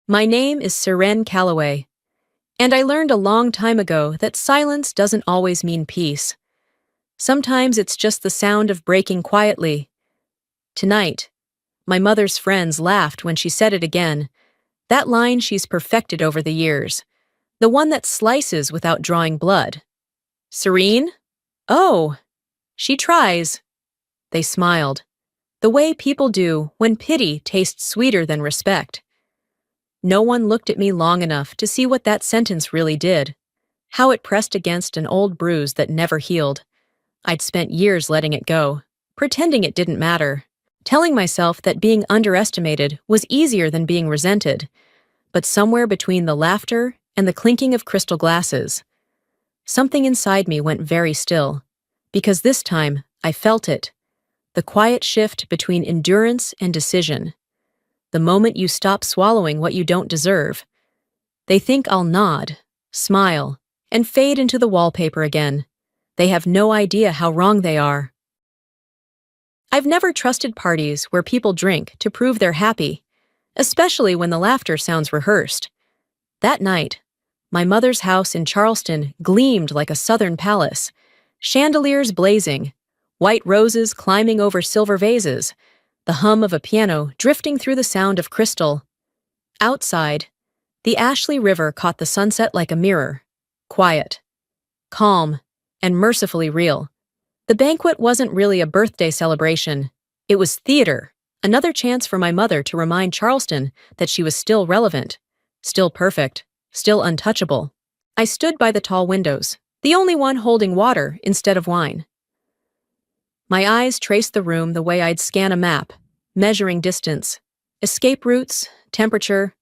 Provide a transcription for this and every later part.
My name is Seren Calloway, and I learned a long time ago that silence doesn't always mean peace. Sometimes it's just the sound of breaking quietly. Tonight, my mother's friends laughed when she said it again, that line she's perfected over the years, the one that slices without drawing blood. Serene? Oh, she tries. They smiled, the way people do when pity tastes sweeter than respect. No one looked at me long enough to see what that sentence really did, how it pressed against an old bruise that never healed. I'd spent years letting it go, pretending it didn't matter, telling myself that being underestimated was easier than being resented. But somewhere between the laughter and the clinking of crystal glasses, something inside me went very still, because this time I felt it, the quiet shift between endurance and decision. The moment you stop swallowing what you don't deserve. They think I'll nod, smile, and fade into the wallpaper again. They have no idea how wrong they are. I've never trusted parties where people drink to prove they're happy, especially when the laughter sounds rehearsed. That night, my mother's house in Charleston gleamed like a southern palace, chandeliers blazing, white roses climbing over silver vases, the hum of a piano drifting through the sound of crystal. Outside, the Ashley River caught the sunset like a mirror, quiet, calm, and mercifully real. The banquet wasn't really a birthday celebration. It was theater, another chance for my mother to remind Charleston that she was still relevant, still perfect, still untouchable. I stood by the tall windows, the only one holding water instead of wine. My eyes traced the room the way I'd scan a map, measuring distance, escape routes, temperature.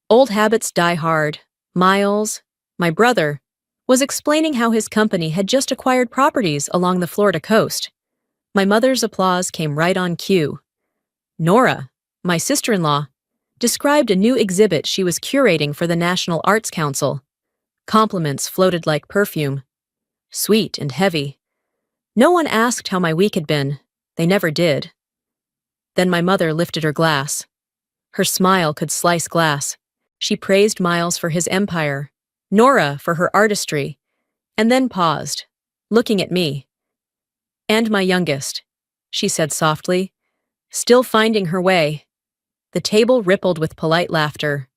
Old habits die hard. Miles, my brother, was explaining how his company had just acquired properties along the Florida coast. My mother's applause came right on cue. Nora, my sister-in-law, described a new exhibit she was curating for the National Arts Council. Compliments floated like perfume, sweet and heavy. No one asked how my week had been. They never did. Then my mother lifted her glass. Her smile could slice glass. She praised Miles for his empire, Nora for her artistry, and then paused, looking at me. And my youngest, she said softly, still finding her way. The table rippled with polite laughter.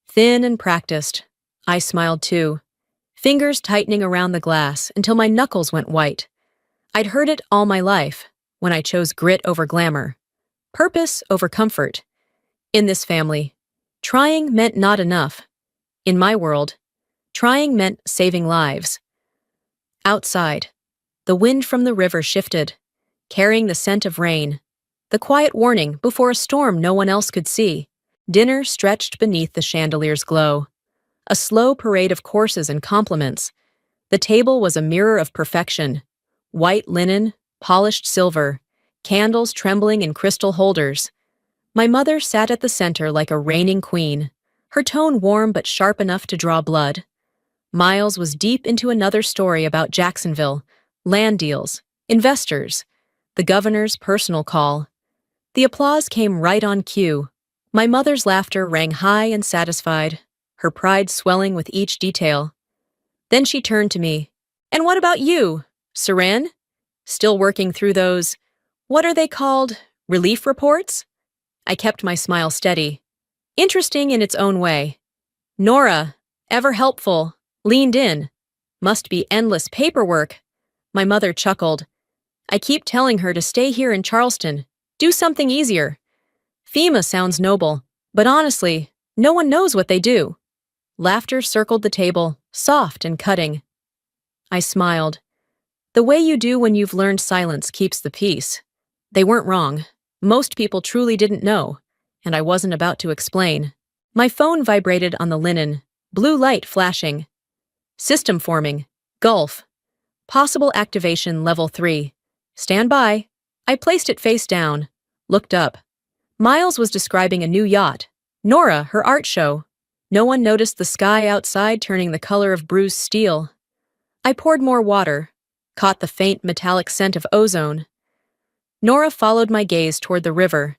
Thin and practiced, I smiled too, fingers tightening around the glass until my knuckles went white. I'd heard it all my life, when I chose grit over glamour, purpose over comfort. In this family, trying meant not enough. In my world, trying meant saving lives. Outside, the wind from the river shifted, carrying the scent of rain, the quiet warning before a storm no one else could see. Dinner stretched beneath the chandelier's glow. A slow parade of courses and compliments. The table was a mirror of perfection. White linen, polished silver, candles trembling in crystal holders. My mother sat at the center like a reigning queen, her tone warm but sharp enough to draw blood. Miles was deep into another story about Jacksonville, land deals, investors, the governor's personal call. The applause came right on cue. My mother's laughter rang high and satisfied, her pride swelling with each detail. Then she turned to me. "And what about you, Seren? Still working through those, what are they called, relief reports?" I kept my smile steady. Interesting in its own way. Nora, ever helpful, leaned in. Must be endless paperwork. My mother chuckled. I keep telling her to stay here in Charleston. Do something easier. FEMA sounds noble, but honestly, no one knows what they do. Laughter circled the table, soft and cutting. I smiled. The way you do when you've learned silence keeps the peace. They weren't wrong. Most people truly didn't know, and I wasn't about to explain. My phone vibrated on the linen, blue light flashing. System forming. Gulf. Possible activation level 3. Stand by. I placed it face down, looked up. Miles was describing a new yacht. Nora, her art show. No one noticed the sky outside turning the color of bruised steel. I poured more water, caught the faint metallic scent of ozone. Nora followed my gaze toward the river.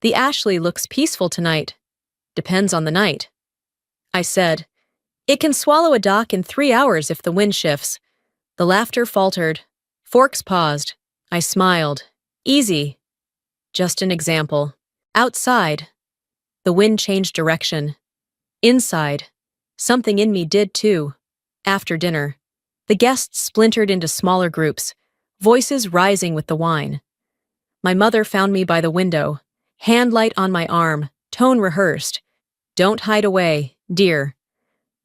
The Ashley looks peaceful tonight. Depends on the night. I said, it can swallow a dock in 3 hours if the wind shifts. The laughter faltered. Forks paused. I smiled. Easy. Just an example. Outside, the wind changed direction. Inside, something in me did too. After dinner, the guests splintered into smaller groups, voices rising with the wine. My mother found me by the window, hand light on my arm, tone rehearsed. Don't hide away, dear.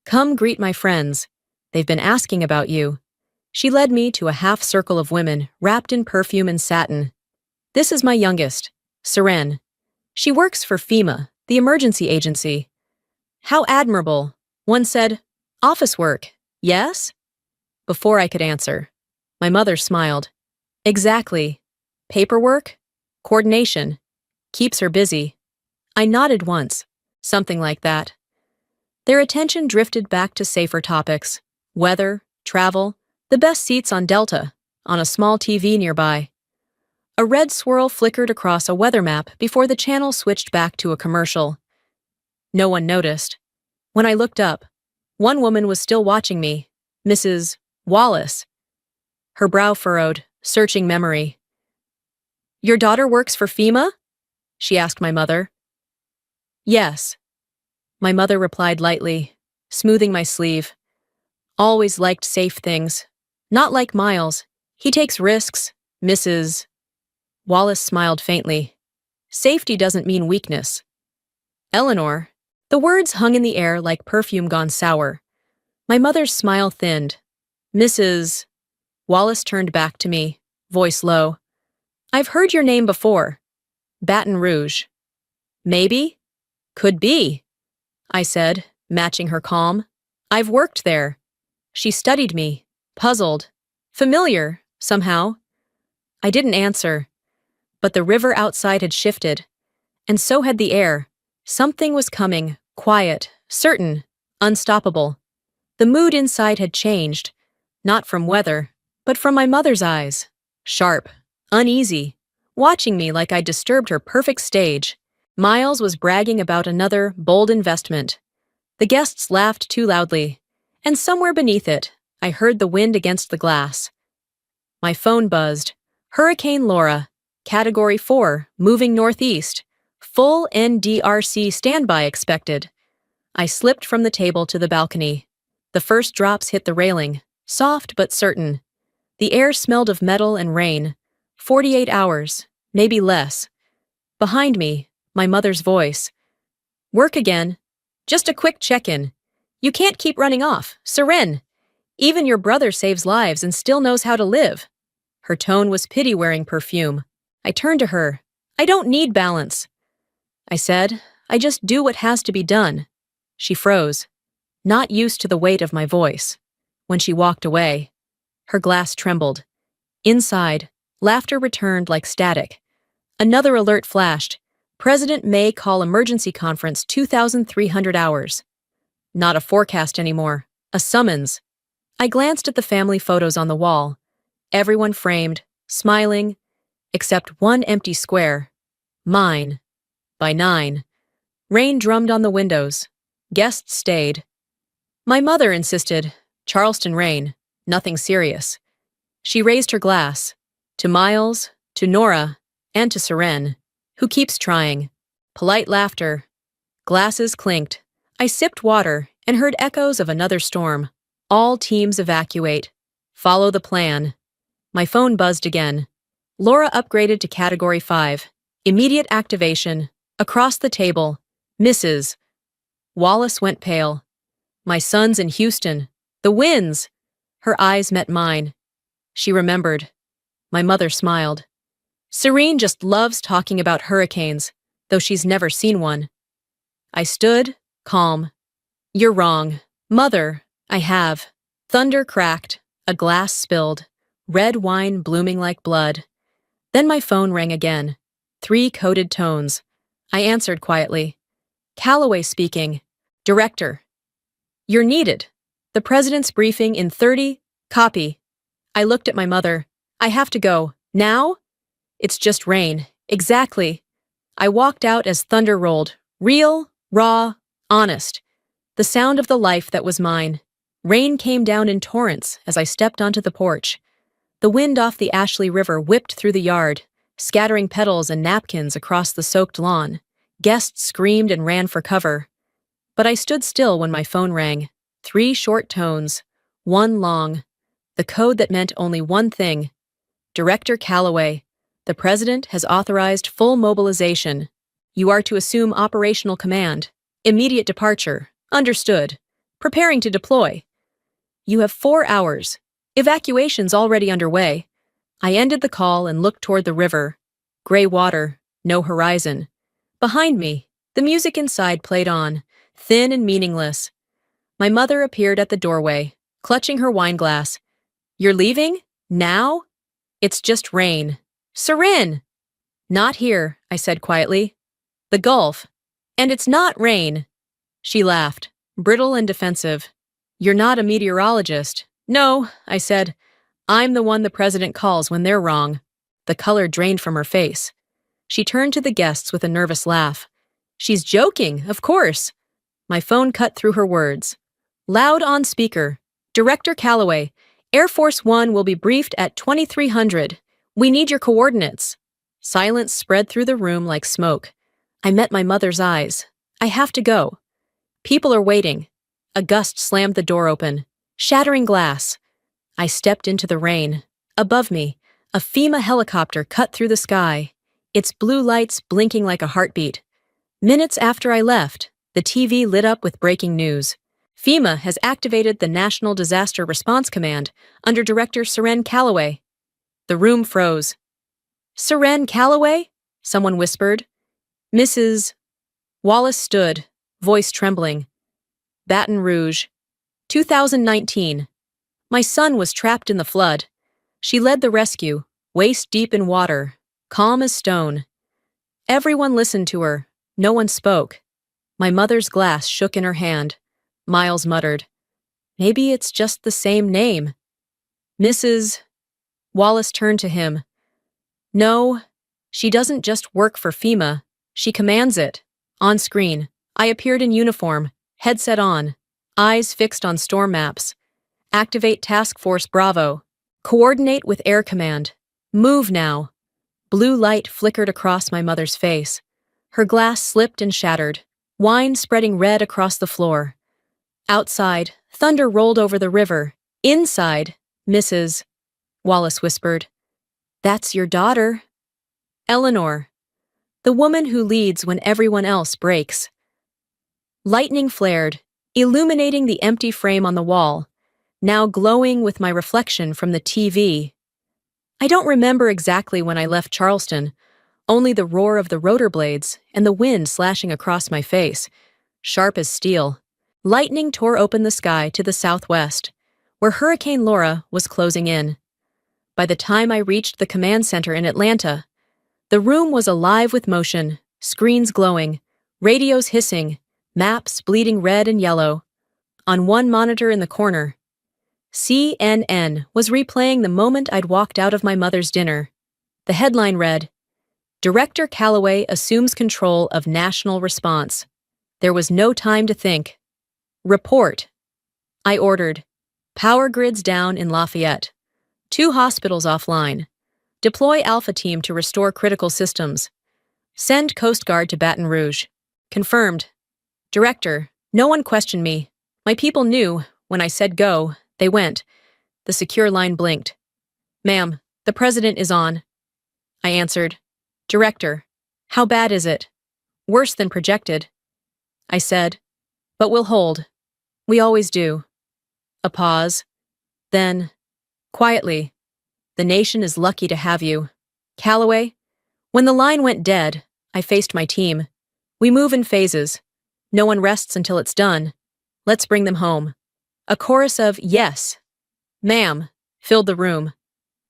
Come greet my friends. They've been asking about you. She led me to a half circle of women wrapped in perfume and satin. This is my youngest, Seren. She works for FEMA, the emergency agency. How admirable. One said, office work, yes? Before I could answer, my mother smiled. Exactly. Paperwork? Coordination. Keeps her busy. I nodded once. Something like that. Their attention drifted back to safer topics. Weather, travel, the best seats on Delta, on a small TV nearby. A red swirl flickered across a weather map before the channel switched back to a commercial. No one noticed. When I looked up, one woman was still watching me, Mrs. Wallace. Her brow furrowed, searching memory. Your daughter works for FEMA? She asked my mother. Yes. My mother replied lightly, smoothing my sleeve. Always liked safe things. Not like Miles. He takes risks, Mrs. Wallace smiled faintly. Safety doesn't mean weakness. Eleanor. The words hung in the air like perfume gone sour. My mother's smile thinned. Mrs. Wallace turned back to me, voice low. I've heard your name before. Baton Rouge. Maybe? Could be, I said, matching her calm. I've worked there. She studied me, puzzled. Familiar, somehow. I didn't answer. But the river outside had shifted, and so had the air. Something was coming, quiet, certain, unstoppable. The mood inside had changed, not from weather, but from my mother's eyes. Sharp, uneasy, watching me like I'd disturbed her perfect stage. Miles was bragging about another bold investment. The guests laughed too loudly, and somewhere beneath it, I heard the wind against the glass. My phone buzzed. Hurricane Laura, Category 4, moving northeast. Full NDRC standby expected. I slipped from the table to the balcony. The first drops hit the railing, soft but certain. The air smelled of metal and rain. 48 hours, maybe less. Behind me, my mother's voice. Work again. Just a quick check-in. You can't keep running off. Seren. Even your brother saves lives and still knows how to live. Her tone was pity-wearing perfume. I turned to her. I don't need balance. I said, I just do what has to be done. She froze, not used to the weight of my voice. When she walked away, her glass trembled. Inside, laughter returned like static. Another alert flashed. President may call emergency conference 2,300 hours. Not a forecast anymore, a summons. I glanced at the family photos on the wall. Everyone framed, smiling, except one empty square. Mine. By 9. Rain drummed on the windows. Guests stayed. My mother insisted, Charleston rain, nothing serious. She raised her glass. To Miles, to Nora, and to Seren, who keeps trying. Polite laughter. Glasses clinked. I sipped water and heard echoes of another storm. All teams evacuate. Follow the plan. My phone buzzed again. Laura upgraded to Category 5. Immediate activation. Across the table. Mrs. Wallace went pale. My son's in Houston. The winds. Her eyes met mine. She remembered. My mother smiled. Serene just loves talking about hurricanes, though she's never seen one. I stood, calm. You're wrong. Mother, I have. Thunder cracked. A glass spilled. Red wine blooming like blood. Then my phone rang again. 3 coded tones. I answered quietly. Calloway speaking. Director. You're needed. The president's briefing in 30. Copy. I looked at my mother. I have to go. Now? It's just rain. Exactly. I walked out as thunder rolled. Real, Raw, honest. The sound of the life that was mine. Rain came down in torrents as I stepped onto the porch. The wind off the Ashley River whipped through the yard, scattering petals and napkins across the soaked lawn. Guests screamed and ran for cover. But I stood still when my phone rang. 3 short tones, 1 long. The code that meant only one thing. Director Calloway, the President has authorized full mobilization. You are to assume operational command. Immediate departure. Understood. Preparing to deploy. You have 4 hours. Evacuation's already underway. I ended the call and looked toward the river. Gray water, no horizon. Behind me, the music inside played on, thin and meaningless. My mother appeared at the doorway, clutching her wineglass. You're leaving? Now? It's just rain. Serin! Not here, I said quietly. The Gulf. And it's not rain. She laughed, brittle and defensive. You're not a meteorologist. No, I said. I'm the one the president calls when they're wrong. The color drained from her face. She turned to the guests with a nervous laugh. She's joking, of course. My phone cut through her words. Loud on speaker. Director Calloway, Air Force One will be briefed at 2300. We need your coordinates. Silence spread through the room like smoke. I met my mother's eyes. I have to go. People are waiting. A gust slammed the door open, shattering glass. I stepped into the rain. Above me, a FEMA helicopter cut through the sky, its blue lights blinking like a heartbeat. Minutes after I left, the TV lit up with breaking news. FEMA has activated the National Disaster Response Command under Director Serin Calloway. The room froze. Serin Calloway? Someone whispered. Mrs. Wallace stood, voice trembling. Baton Rouge. 2019. My son was trapped in the flood. She led the rescue, waist deep in water, calm as stone. Everyone listened to her. No one spoke. My mother's glass shook in her hand. Miles muttered, Maybe it's just the same name. Mrs. Wallace turned to him. No, she doesn't just work for FEMA. She commands it. On screen, I appeared in uniform, headset on, eyes fixed on storm maps. Activate Task Force Bravo. Coordinate with Air Command. Move now. Blue light flickered across my mother's face. Her glass slipped and shattered, wine spreading red across the floor. Outside, thunder rolled over the river. Inside, Mrs. Wallace whispered, That's your daughter. Eleanor. The woman who leads when everyone else breaks. Lightning flared, illuminating the empty frame on the wall, now glowing with my reflection from the TV. I don't remember exactly when I left Charleston, only the roar of the rotor blades and the wind slashing across my face, sharp as steel. Lightning tore open the sky to the southwest, where Hurricane Laura was closing in. By the time I reached the command center in Atlanta, the room was alive with motion, screens glowing, radios hissing, maps bleeding red and yellow. On one monitor in the corner, CNN was replaying the moment I'd walked out of my mother's dinner. The headline read, Director Calloway assumes control of national response. There was no time to think. Report. I ordered. Power grids down in Lafayette. 2 hospitals offline. Deploy Alpha Team to restore critical systems. Send Coast Guard to Baton Rouge. Confirmed. Director, no one questioned me. My people knew, when I said go, they went. The secure line blinked. Ma'am, the president is on. I answered. Director, how bad is it? Worse than projected. I said, but we'll hold. We always do. A pause. Then, quietly, the nation is lucky to have you. Calloway, when the line went dead, I faced my team. We move in phases. No one rests until it's done. Let's bring them home. A chorus of yes, ma'am, filled the room.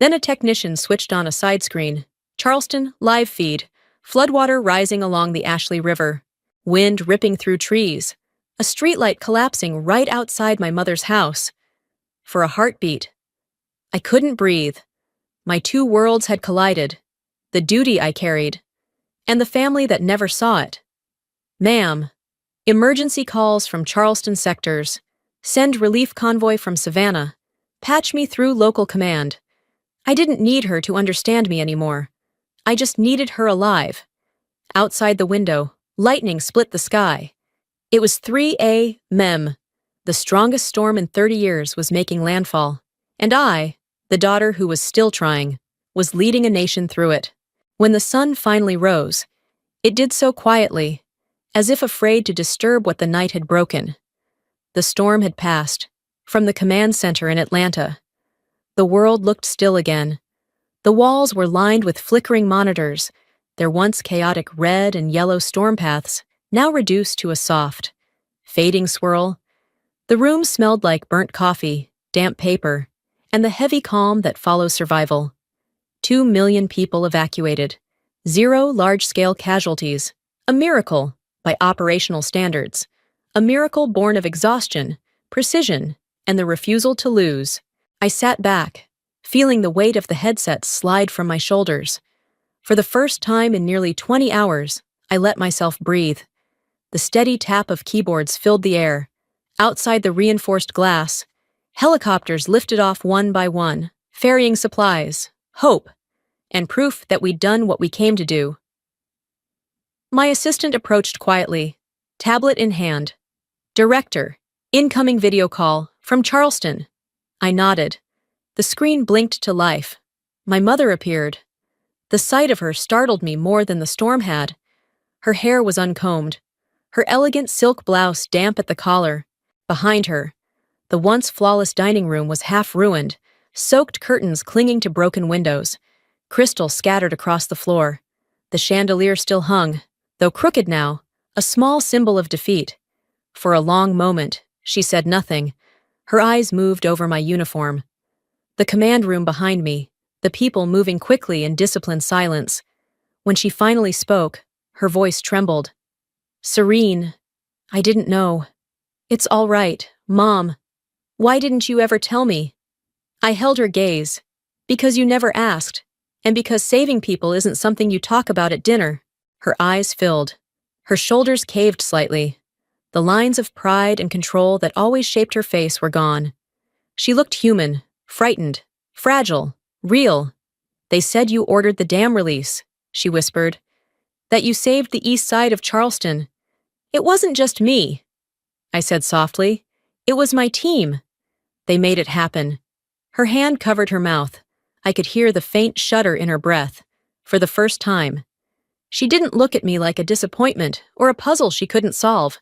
Then a technician switched on a side screen. Charleston, live feed, floodwater rising along the Ashley River, wind ripping through trees, a streetlight collapsing right outside my mother's house. For a heartbeat. I couldn't breathe. My 2 worlds had collided, the duty I carried, and the family that never saw it. Ma'am, Emergency calls from Charleston sectors. Send relief convoy from Savannah. Patch me through local command. I didn't need her to understand me anymore. I just needed her alive. Outside the window, lightning split the sky. It was 3 a.m. The strongest storm in 30 years was making landfall. And I, the daughter who was still trying, was leading a nation through it. When the sun finally rose, it did so quietly, as if afraid to disturb what the night had broken. The storm had passed, from the command center in Atlanta. The world looked still again. The walls were lined with flickering monitors, their once chaotic red and yellow storm paths now reduced to a soft, fading swirl. The room smelled like burnt coffee, damp paper, and the heavy calm that follows survival. 2 million people evacuated. 0 large-scale casualties. A miracle by operational standards. A miracle born of exhaustion, precision, and the refusal to lose. I sat back, feeling the weight of the headset slide from my shoulders. For the first time in nearly 20 hours, I let myself breathe. The steady tap of keyboards filled the air. Outside the reinforced glass, helicopters lifted off one by one, ferrying supplies, hope, and proof that we'd done what we came to do. My assistant approached quietly, tablet in hand. Director, incoming video call, from Charleston. I nodded. The screen blinked to life. My mother appeared. The sight of her startled me more than the storm had. Her hair was uncombed, her elegant silk blouse damp at the collar. Behind her, the once flawless dining room was half ruined, soaked curtains clinging to broken windows, crystal scattered across the floor. The chandelier still hung, though crooked now, a small symbol of defeat. For a long moment, she said nothing. Her eyes moved over my uniform. The command room behind me, the people moving quickly in disciplined silence. When she finally spoke, her voice trembled. Serene, I didn't know. It's all right, Mom. Why didn't you ever tell me? I held her gaze. Because you never asked, and because saving people isn't something you talk about at dinner. Her eyes filled. Her shoulders caved slightly. The lines of pride and control that always shaped her face were gone. She looked human, frightened, fragile, real. They said you ordered the dam release, she whispered. That you saved the east side of Charleston. It wasn't just me, I said softly. It was my team. They made it happen. Her hand covered her mouth. I could hear the faint shudder in her breath. For the first time. She didn't look at me like a disappointment or a puzzle she couldn't solve.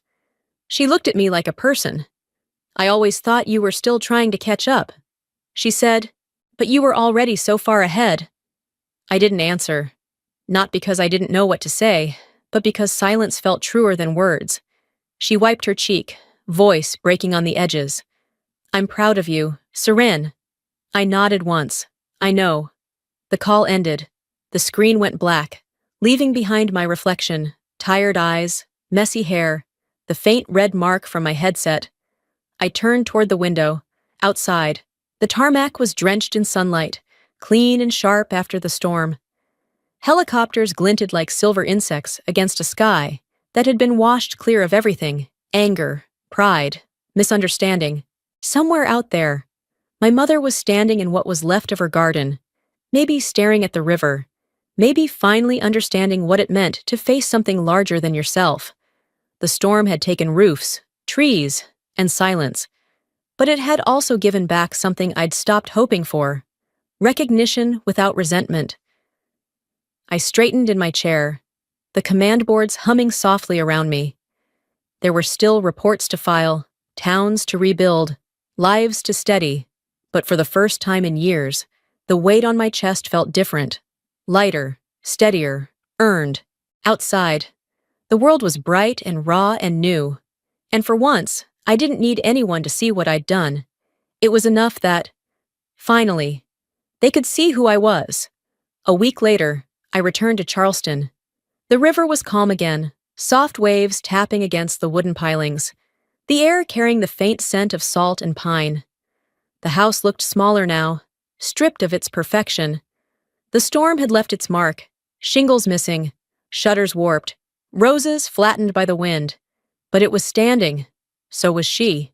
She looked at me like a person. I always thought you were still trying to catch up, she said, but you were already so far ahead. I didn't answer. Not because I didn't know what to say, but because silence felt truer than words. She wiped her cheek, voice breaking on the edges. I'm proud of you, Seren. I nodded once. I know. The call ended. The screen went black, leaving behind my reflection, tired eyes, messy hair, the faint red mark from my headset. I turned toward the window. Outside, the tarmac was drenched in sunlight, clean and sharp after the storm. Helicopters glinted like silver insects against a sky that had been washed clear of everything: anger, pride, misunderstanding. Somewhere out there, my mother was standing in what was left of her garden, maybe staring at the river, maybe finally understanding what it meant to face something larger than yourself. The storm had taken roofs, trees, and silence, but it had also given back something I'd stopped hoping for: recognition without resentment. I straightened in my chair, the command boards humming softly around me. There were still reports to file, towns to rebuild, lives to steady, but for the first time in years, the weight on my chest felt different, lighter, steadier, earned. Outside, the world was bright and raw and new, and for once, I didn't need anyone to see what I'd done. It was enough that, finally, they could see who I was. A week later, I returned to Charleston. The river was calm again, soft waves tapping against the wooden pilings, the air carrying the faint scent of salt and pine. The house looked smaller now, stripped of its perfection. The storm had left its mark, shingles missing, shutters warped, roses flattened by the wind. But it was standing. So was she.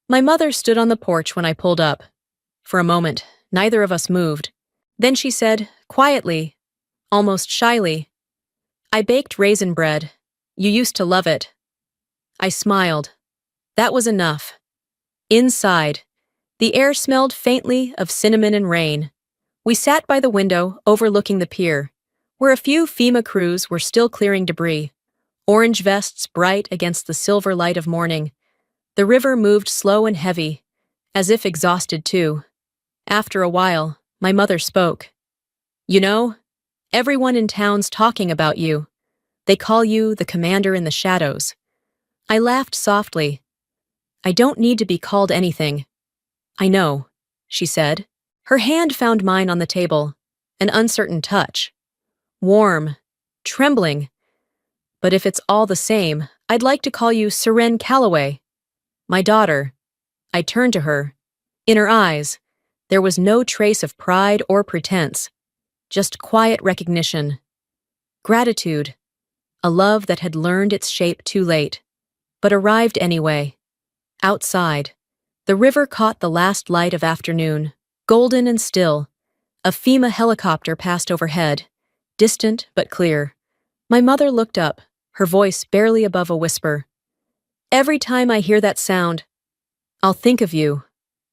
My mother stood on the porch when I pulled up. For a moment, neither of us moved. Then she said, quietly, almost shyly, "I baked raisin bread. You used to love it." I smiled. That was enough. Inside, the air smelled faintly of cinnamon and rain. We sat by the window overlooking the pier, where a few FEMA crews were still clearing debris, orange vests bright against the silver light of morning. The river moved slow and heavy, as if exhausted too. After a while, my mother spoke. "You know, everyone in town's talking about you. They call you the commander in the shadows." I laughed softly. "I don't need to be called anything." "I know," she said. Her hand found mine on the table, an uncertain touch. Warm, trembling. "But if it's all the same, I'd like to call you Seren Calloway." "My daughter." I turned to her. In her eyes, there was no trace of pride or pretense, just quiet recognition. Gratitude, a love that had learned its shape too late, but arrived anyway. Outside, the river caught the last light of afternoon, golden and still. A FEMA helicopter passed overhead, distant but clear. My mother looked up, her voice barely above a whisper. "Every time I hear that sound, I'll think of you."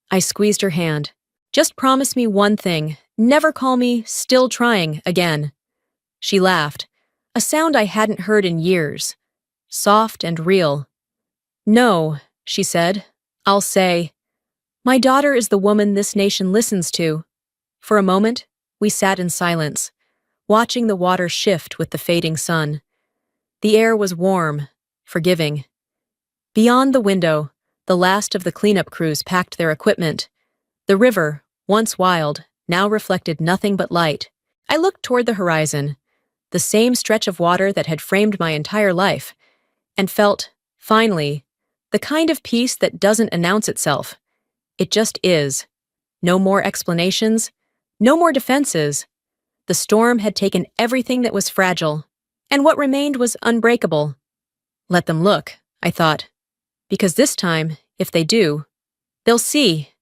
I squeezed her hand. "Just promise me one thing, never call me still trying again." She laughed, a sound I hadn't heard in years, soft and real. "No," she said, "I'll say, my daughter is the woman this nation listens to." For a moment, we sat in silence, watching the water shift with the fading sun. The air was warm, forgiving. Beyond the window, the last of the cleanup crews packed their equipment. The river, once wild, now reflected nothing but light. I looked toward the horizon, the same stretch of water that had framed my entire life, and felt, finally, the kind of peace that doesn't announce itself. It just is. No more explanations, no more defenses. The storm had taken everything that was fragile, and what remained was unbreakable. Let them look, I thought, because this time, if they do, they'll see.